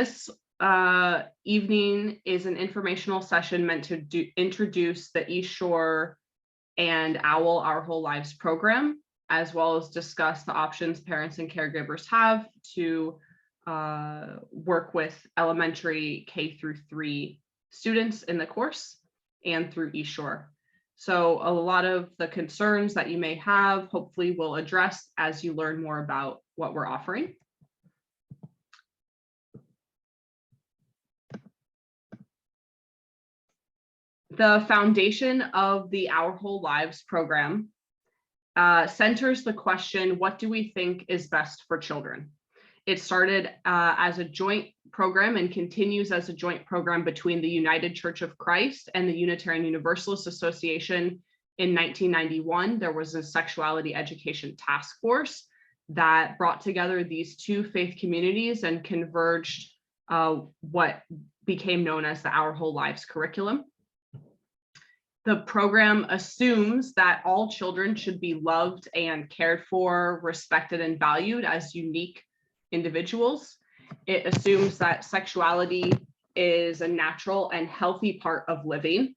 This evening is an informational session meant to introduce the East Shore and OWL Our Whole Lives program, as well as discuss the options parents and caregivers have to work with elementary K through 3 students in the course and through East Shore. So a lot of the concerns that you may have, hopefully we'll address as you learn more about what we're offering. The foundation of the Our Whole Lives program centers the question, what do we think is best for children? It started as a joint program and continues as a joint program between the United Church of Christ and the Unitarian Universalist Association. In 1991, there was a sexuality education task force that brought together these two faith communities and converged what became known as the Our Whole Lives curriculum. The program assumes that all children should be loved and cared for, respected, and valued as unique individuals. It assumes that sexuality is a natural and healthy part of living,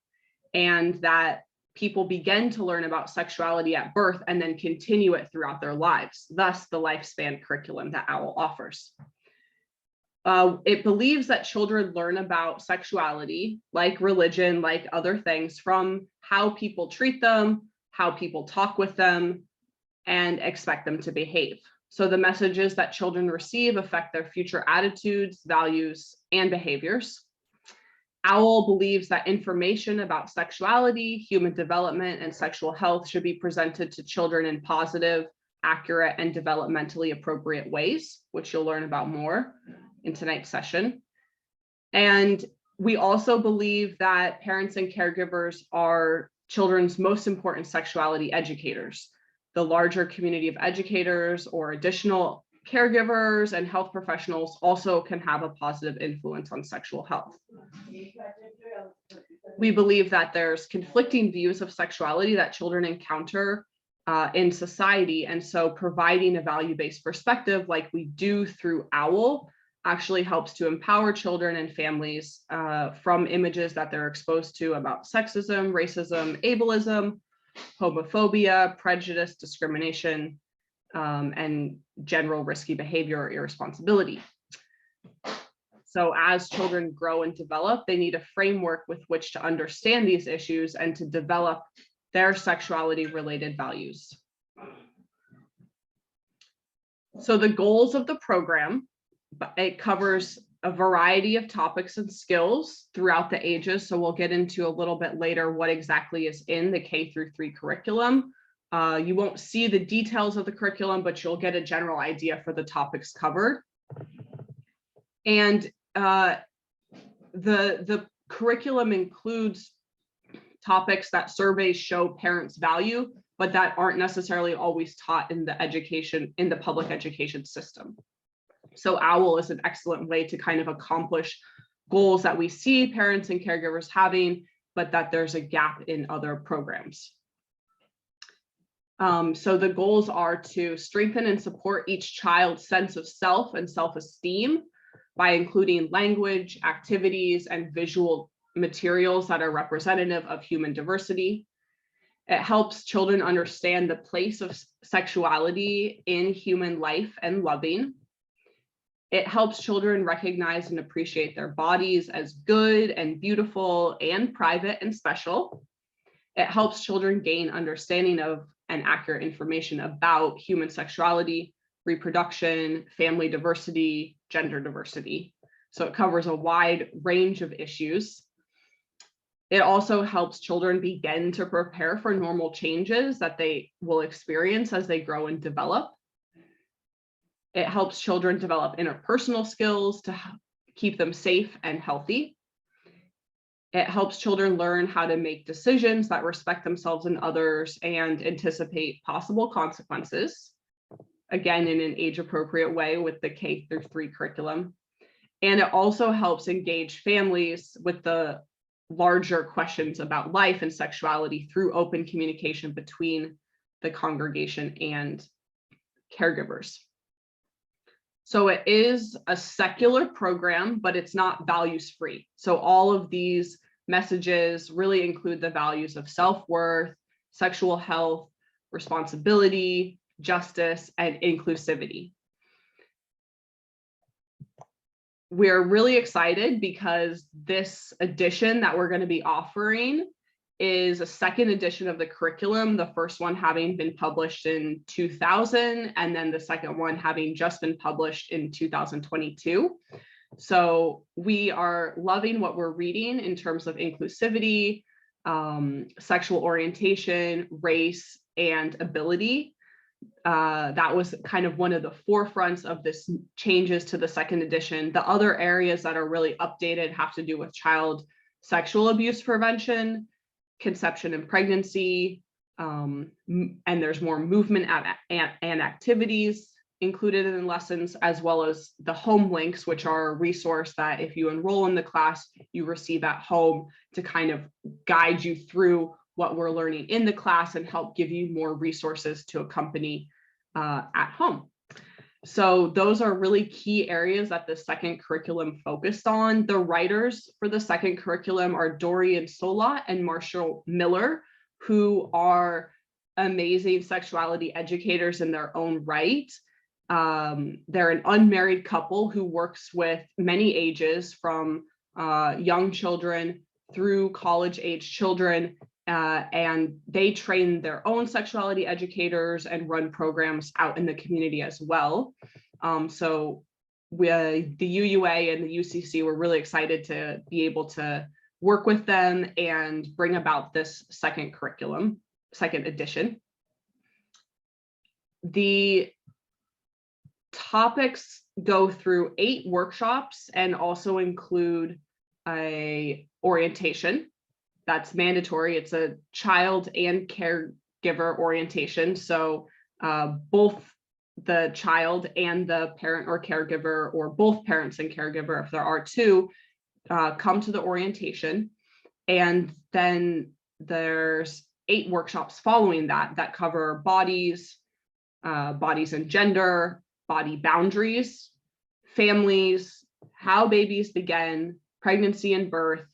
and that people begin to learn about sexuality at birth and then continue it throughout their lives, thus the lifespan curriculum that OWL offers. It believes that children learn about sexuality, like religion, like other things, from how people treat them, how people talk with them, and expect them to behave. So the messages that children receive affect their future attitudes, values, and behaviors. OWL believes that information about sexuality, human development, and sexual health should be presented to children in positive, accurate, and developmentally appropriate ways, which you'll learn about more in tonight's session. And we also believe that parents and caregivers are children's most important sexuality educators. The larger community of educators or additional caregivers and health professionals also can have a positive influence on sexual health. We believe that there's conflicting views of sexuality that children encounter in society, and so providing a value-based perspective like we do through OWL actually helps to empower children and families from images that they're exposed to about sexism, racism, ableism, homophobia, prejudice, discrimination, and general risky behavior or irresponsibility. So as children grow and develop, they need a framework with which to understand these issues and to develop their sexuality-related values. So the goals of the program, it covers a variety of topics and skills throughout the ages. So we'll get into a little bit later what exactly is in the K through 3 curriculum. You won't see the details of the curriculum, but you'll get a general idea for the topics covered. And the curriculum includes topics that surveys show parents value, but that aren't necessarily always taught in the public education system. So OWL is an excellent way to kind of accomplish goals that we see parents and caregivers having, but that there's a gap in other programs. So the goals are to strengthen and support each child's sense of self and self-esteem by including language, activities, and visual materials that are representative of human diversity. It helps children understand the place of sexuality in human life and loving. It helps children recognize and appreciate their bodies as good and beautiful and private and special. It helps children gain understanding of and accurate information about human sexuality, reproduction, family diversity, gender diversity. So it covers a wide range of issues. It also helps children begin to prepare for normal changes that they will experience as they grow and develop. It helps children develop interpersonal skills to keep them safe and healthy. It helps children learn how to make decisions that respect themselves and others and anticipate possible consequences, again, in an age-appropriate way with the K through 3 curriculum. And it also helps engage families with the larger questions about life and sexuality through open communication between the congregation and caregivers. So it is a secular program, but it's not values free. So all of these messages really include the values of self-worth, sexual health, responsibility, justice, and inclusivity. We're really excited because this edition that we're going to be offering is a second edition of the curriculum, the first one having been published in 2000, and then the second one having just been published in 2022. So we are loving what we're reading in terms of inclusivity, sexual orientation, race, and ability. That was kind of one of the forefronts of this changes to the second edition. The other areas that are really updated have to do with child sexual abuse prevention, conception and pregnancy, and there's more movement and activities included in lessons, as well as the home links, which are a resource that if you enroll in the class, you receive at home to kind of guide you through what we're learning in the class and help give you more resources to accompany at home. So those are really key areas that the second curriculum focused on. The writers for the second curriculum are Dorian Solot and Marshall Miller, who are amazing sexuality educators in their own right. They're an unmarried couple who works with many ages, from young children through college-age children, and they train their own sexuality educators and run programs out in the community as well. So with the UUA and the UCC, we're really excited to be able to work with them and bring about this second curriculum, second edition. The topics go through 8 workshops and also include a orientation. That's mandatory. It's a child and caregiver orientation. So both the child and the parent or caregiver, or both parents and caregiver, if there are 2, come to the orientation. And then there's 8 workshops following that cover bodies, bodies and gender, body boundaries, families, how babies begin, pregnancy and birth,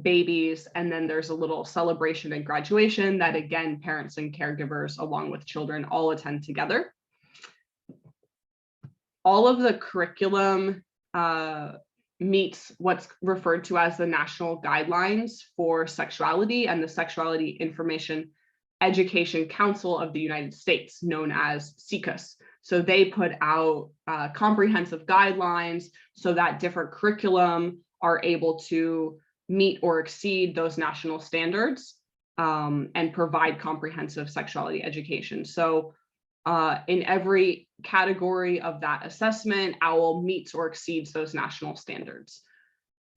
babies, and then there's a little celebration and graduation that, again, parents and caregivers along with children all attend together. All of the curriculum meets what's referred to as the National Guidelines for Sexuality and the Sexuality Information Education Council of the United States, known as SIECUS. So they put out comprehensive guidelines so that different curriculum are able to meet or exceed those national standards and provide comprehensive sexuality education. So in every category of that assessment, OWL meets or exceeds those national standards.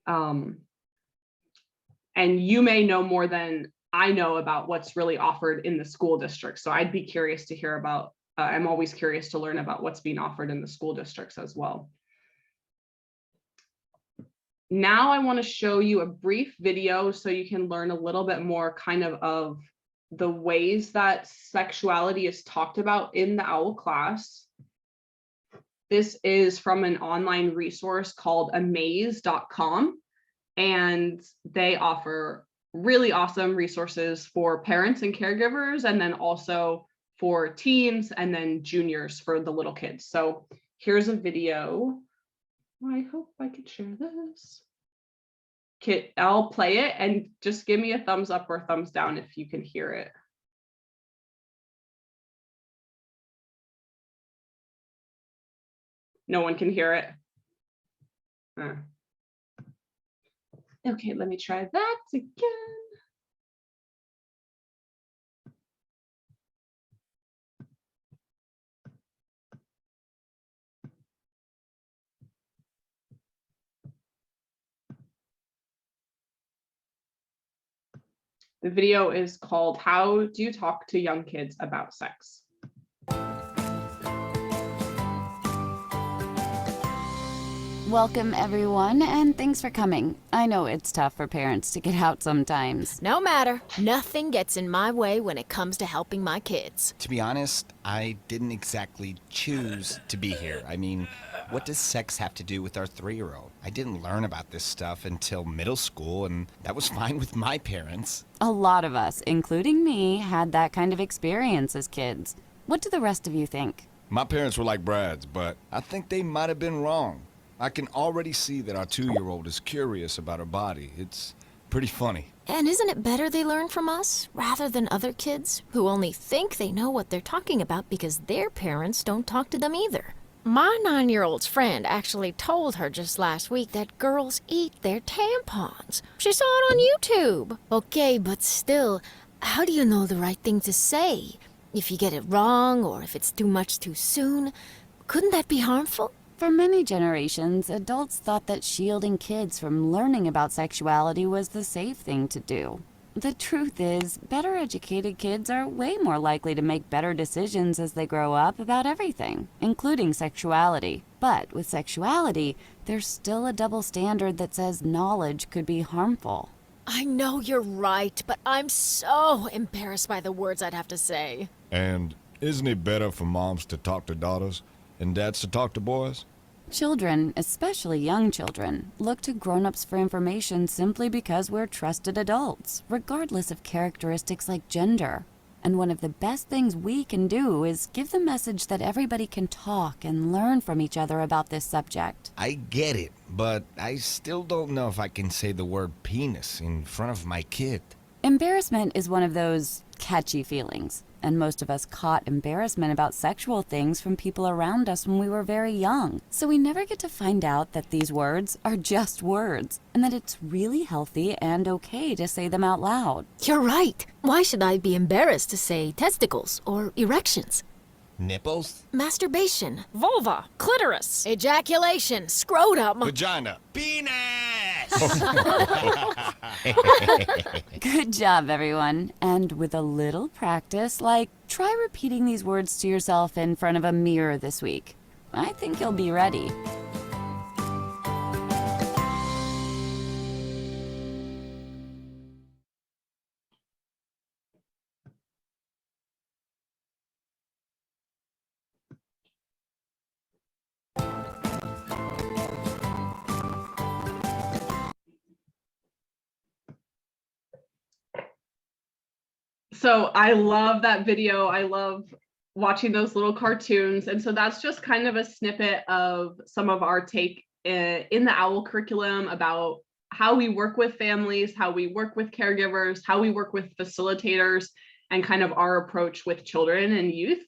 And you may know more than I know about what's really offered in the school district. So I'd be curious to hear about, I'm always curious to learn about what's being offered in the school districts as well. Now I want to show you a brief video so you can learn a little bit more kind of the ways that sexuality is talked about in the OWL class. This is from an online resource called amaze.com, and they offer really awesome resources for parents and caregivers, and then also for teens and then juniors for the little kids. So here's a video. I hope I could share this. I'll play it and just give me a thumbs up or thumbs down if you can hear it. No one can hear it. Okay, let me try that again. The video is called "How Do You Talk to Young Kids About Sex?" Welcome, everyone, and thanks for coming. I know it's tough for parents to get out sometimes. No matter. Nothing gets in my way when it comes to helping my kids. To be honest, I didn't exactly choose to be here. I mean, what does sex have to do with our 3-year-old? I didn't learn about this stuff until middle school, and that was fine with my parents. A lot of us, including me, had that kind of experience as kids. What do the rest of you think? My parents were like Brad's, but I think they might have been wrong. I can already see that our 2-year-old is curious about her body. It's pretty funny. And isn't it better they learn from us, rather than other kids, who only think they know what they're talking about because their parents don't talk to them either? My 9-year-old's friend actually told her just last week that girls eat their tampons. She saw it on YouTube. Okay, but still, how do you know the right thing to say? If you get it wrong, or if it's too much too soon, couldn't that be harmful? For many generations, adults thought that shielding kids from learning about sexuality was the safe thing to do. The truth is, better educated kids are way more likely to make better decisions as they grow up about everything, including sexuality. But with sexuality, there's still a double standard that says knowledge could be harmful. I know you're right, but I'm so embarrassed by the words I'd have to say. And isn't it better for moms to talk to daughters and dads to talk to boys? Children, especially young children, look to grown-ups for information simply because we're trusted adults, regardless of characteristics like gender. And one of the best things we can do is give the message that everybody can talk and learn from each other about this subject. I get it, but I still don't know if I can say the word penis in front of my kid. Embarrassment is one of those catchy feelings, and most of us caught embarrassment about sexual things from people around us when we were very young. So we never get to find out that these words are just words, and that it's really healthy and okay to say them out loud. You're right. Why should I be embarrassed to say testicles or erections? Nipples? Masturbation, vulva, clitoris, ejaculation, scrotum. Vagina. Penis! Good job, everyone. And with a little practice, try repeating these words to yourself in front of a mirror this week. I think you'll be ready. So I love that video. I love watching those little cartoons. And so that's just kind of a snippet of some of our take in the OWL curriculum about how we work with families, how we work with caregivers, how we work with facilitators, and kind of our approach with children and youth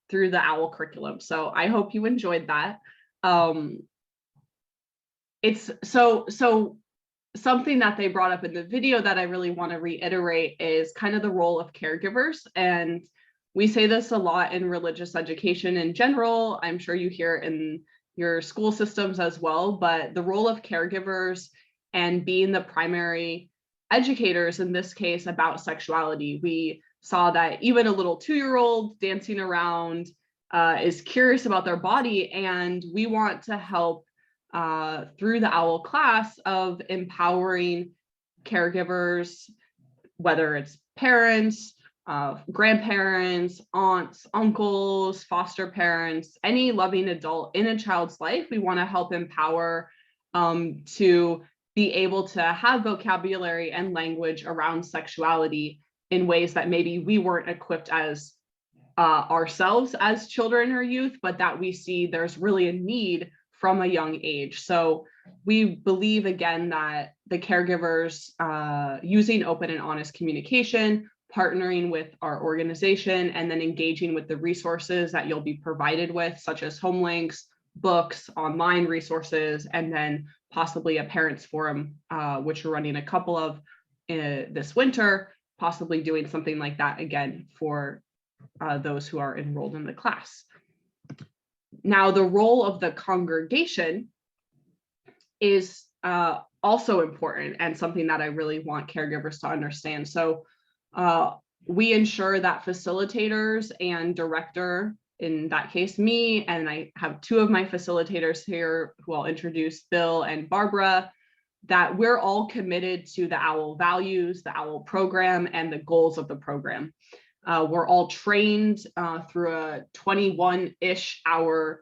through the OWL curriculum. So I hope you enjoyed that. It's so something that they brought up in the video that I really want to reiterate is kind of the role of caregivers. And we say this a lot in religious education in general. I'm sure you hear it in your school systems as well, but the role of caregivers and being the primary educators in this case about sexuality. We saw that even a little 2-year-old dancing around is curious about their body, and we want to help through the OWL class of empowering caregivers, whether it's parents, grandparents, aunts, uncles, foster parents, any loving adult in a child's life. We want to help empower to be able to have vocabulary and language around sexuality in ways that maybe we weren't equipped as ourselves as children or youth, but that we see there's really a need from a young age. So we believe, again, that the caregivers using open and honest communication, partnering with our organization, and then engaging with the resources that you'll be provided with, such as home links, books, online resources, and then possibly a parents forum, which we're running a couple of this winter, possibly doing something like that again for those who are enrolled in the class. Now, the role of the congregation is also important and something that I really want caregivers to understand. So we ensure that facilitators and director in that case, me, and I have two of my facilitators here who I'll introduce, Bill and Barbara, that we're all committed to the OWL values, the OWL program, and the goals of the program. We're all trained through a 21-ish hour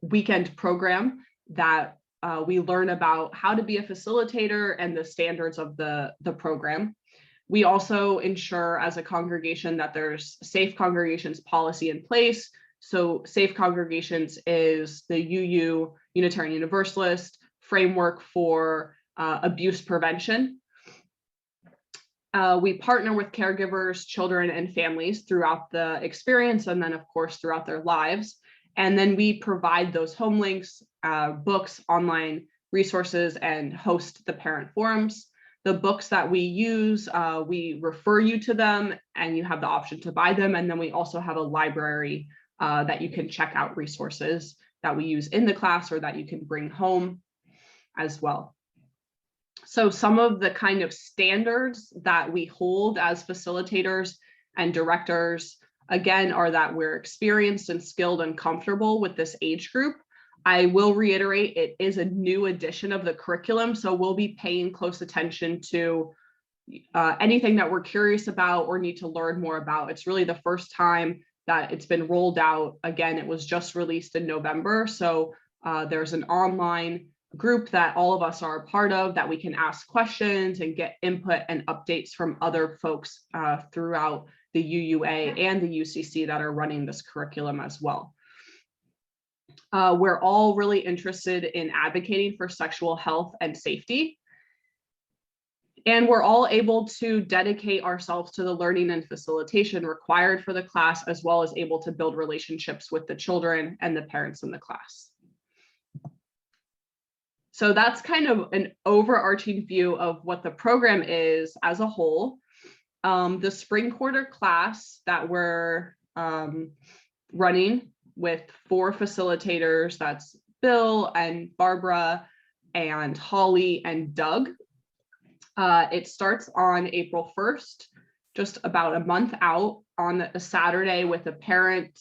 weekend program that we learn about how to be a facilitator and the standards of the program. We also ensure as a congregation that there's safe congregations policy in place. So safe congregations is the UU, Unitarian Universalist, framework for abuse prevention. We partner with caregivers, children, and families throughout the experience, and then of course throughout their lives. And then we provide those home links, books, online resources, and host the parent forums. The books that we use, we refer you to them and you have the option to buy them. And then we also have a library that you can check out resources that we use in the class or that you can bring home as well. So some of the kind of standards that we hold as facilitators and directors, again, are that we're experienced and skilled and comfortable with this age group. I will reiterate, it is a new edition of the curriculum, so we'll be paying close attention to anything that we're curious about or need to learn more about. It's really the first time that it's been rolled out. Again, it was just released in November, so there's an online group that all of us are a part of that we can ask questions and get input and updates from other folks throughout the UUA and the UCC that are running this curriculum as well. We're all really interested in advocating for sexual health and safety. And we're all able to dedicate ourselves to the learning and facilitation required for the class, as well as able to build relationships with the children and the parents in the class. So that's kind of an overarching view of what the program is as a whole. The spring quarter class that we're running with 4 facilitators, that's Bill and Barbara and Holly and Doug. It starts on April 1st, just about a month out, on a Saturday with a parent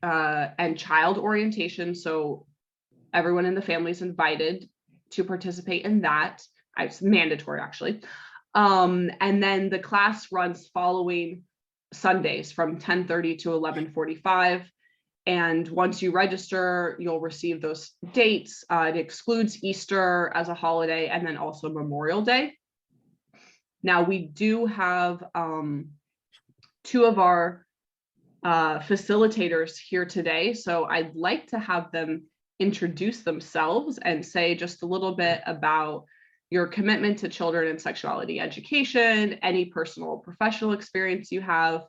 and child orientation. So everyone in the family is invited to participate in that. It's mandatory, actually. And then the class runs following Sundays from 10:30 to 11:45. And once you register, you'll receive those dates. It excludes Easter as a holiday and then also Memorial Day. Now, we do have 2 of our facilitators here today. So I'd like to have them introduce themselves and say just a little bit about your commitment to children and sexuality education, any personal or professional experience you have,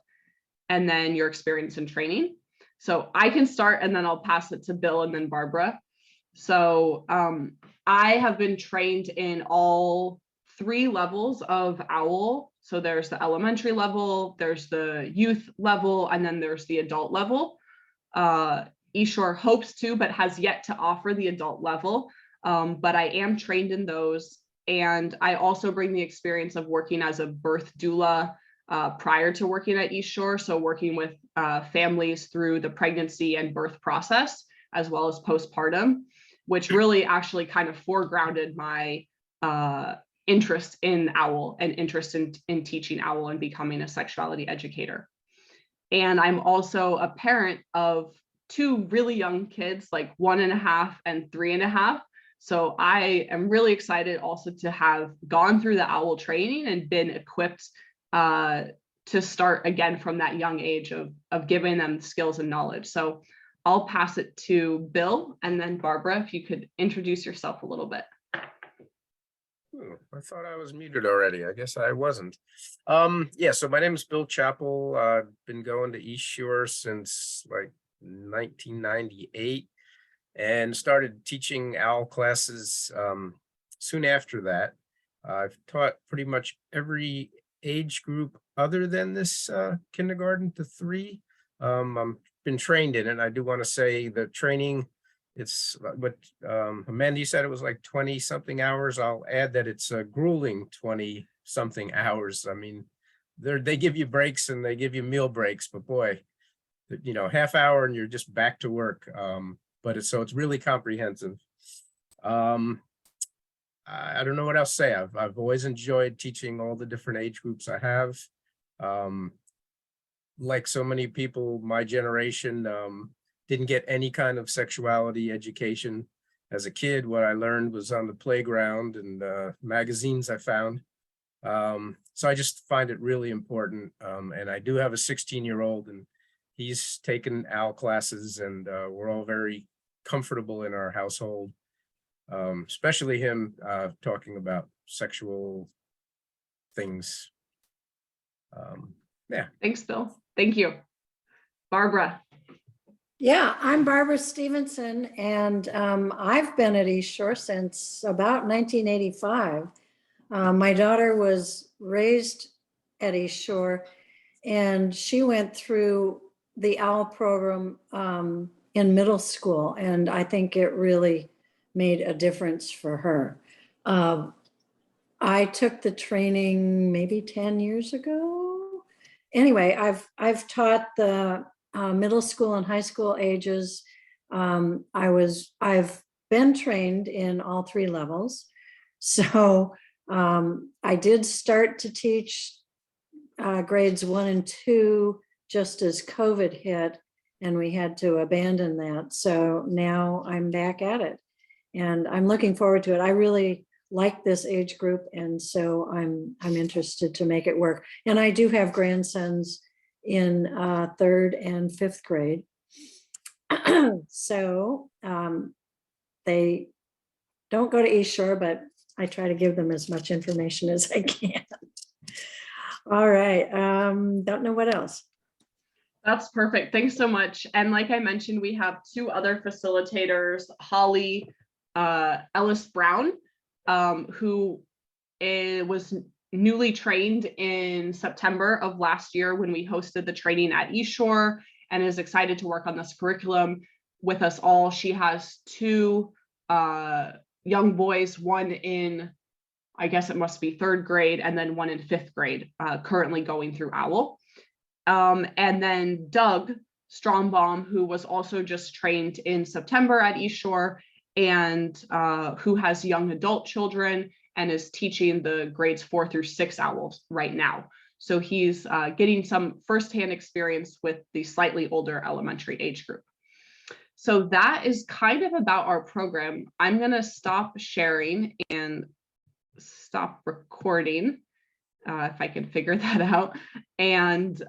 and then your experience in training. So I can start and then I'll pass it to Bill and then Barbara. So I have been trained in all 3 levels of OWL. So there's the elementary level, there's the youth level, and then there's the adult level. East Shore hopes to, but has yet to offer the adult level. But I am trained in those. And I also bring the experience of working as a birth doula prior to working at East Shore. So working with families through the pregnancy and birth process, as well as postpartum, which really actually kind of foregrounded my interest in OWL and interest in teaching OWL and becoming a sexuality educator. And I'm also a parent of 2 really young kids, like 1.5 and 3.5. So I am really excited also to have gone through the OWL training and been equipped to start again from that young age of giving them skills and knowledge. So I'll pass it to Bill and then Barbara, if you could introduce yourself a little bit. I thought I was muted already. I guess I wasn't. Yeah, so my name is Bill Chappell. I've been going to East Shore since like 1998 and started teaching OWL classes soon after that. I've taught pretty much every age group other than this kindergarten to 3. I've been trained in it. I do want to say the training, it's what Amanda, you said it was like 20 something hours. I'll add that it's a grueling 20 something hours. I mean, they give you breaks and they give you meal breaks, but boy, you know, half hour and you're just back to work. But it's really comprehensive. I don't know what else to say. I've always enjoyed teaching all the different age groups I have. Like so many people, my generation didn't get any kind of sexuality education as a kid. What I learned was on the playground and magazines I found. So I just find it really important. And I do have a 16-year-old, and he's taken OWL classes, and we're all very comfortable in our household. Especially him talking about sexual things. Yeah. Thanks, Bill. Thank you. Barbara. Yeah, I'm Barbara Stevenson, and I've been at East Shore since about 1985. My daughter was raised at East Shore, and she went through the OWL program in middle school, and I think it really made a difference for her. I took the training maybe 10 years ago. Anyway, I've taught the middle school and high school ages. I've been trained in all 3 levels. So I did start to teach grades 1 and 2 just as COVID hit, and we had to abandon that. So now I'm back at it, and I'm looking forward to it. I really like this age group, and so I'm interested to make it work. And I do have grandsons in 3rd and 5th grade. So they don't go to East Shore, but I try to give them as much information as I can. All right, don't know what else. That's perfect. Thanks so much. And like I mentioned, we have 2 other facilitators, Holly Ellis Brown, who was newly trained in September of last year when we hosted the training at East Shore, and is excited to work on this curriculum with us all. She has 2 young boys, one in, I guess it must be 3rd grade, and then one in 5th grade, currently going through OWL. And then Doug Strombaum, who was also just trained in September at East Shore, and who has young adult children and is teaching the grades 4 through 6 OWLs right now. So he's getting some firsthand experience with the slightly older elementary age group. So that is kind of about our program. I'm going to stop sharing and stop recording if I can figure that out. And